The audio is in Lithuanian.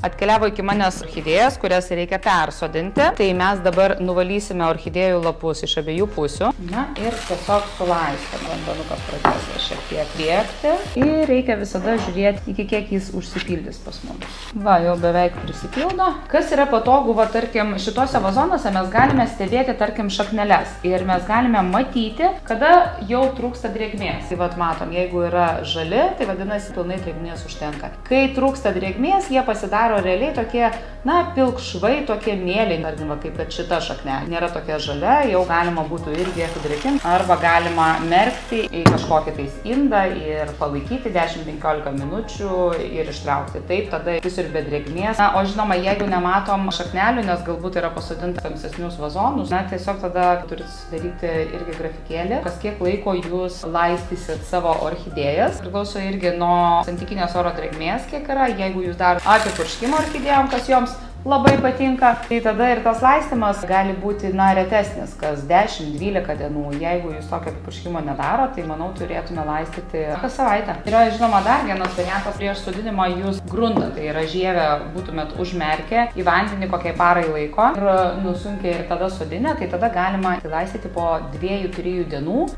Atkeliavo iki manęs orchidėjas, kurias reikia persodinti. Tai mes dabar nuvalysime orchidėjų lapus iš abiejų pusių. Na ir tiesiog sulaistome. Vandenukas pradės šiek tiek bėgti. Ir reikia visada žiūrėti, iki kiek jis užsipildys pas mumis. Va, jau beveik prisipildo. Kas yra patogu, va, tarkim, šitose vazonuose mes galime stebėti, tarkim, šakneles. Ir mes galime matyti, kada jau trūksta drėgmės. Tai va, matom, jeigu yra žali, tai vadinasi, pilnai drėgmės užtenka. Kai trūksta drėgmės, jie pasidaro realiai tokie, na, pilkšvai, tokie mėlyni, tarkim, kaip kad šita šaknelė. Nėra tokia žalia, jau galima būtų irgi sudrėkinti, arba galima merkti į kažkokį tais indą ir palaikyti 10-15 minučių ir ištraukti. Taip, tada susiurbia drėgmės. Na, o žinoma, jeigu nematom šaknelių, nes galbūt yra pasodinta tamsesnius vazonus, na, tiesiog tada turit sudaryti irgi grafikėlį, kas kiek laiko jūs laistysit savo orchidėjas. Priklauso irgi nuo santykinės oro drėgmės, kiek yra. Jeigu jūs dar apipurškimo orchidėjom, kas joms labai patinka, tai tada ir tas laistymas gali būti, na, retesnis, kas 10-12 dienų. Jeigu jūs tokio apipurškimo nedaro, tai manau turėtume laistyti kas savaitę. Yra, žinoma, dar vienas variantas prieš sodinimą jūs gruntą, tai yra žievę būtumėt užmerkę į vandenį kokiai parai laiko ir nusunkę ir tada sodinę, tai tada galima laistyti po 2-3 dienų.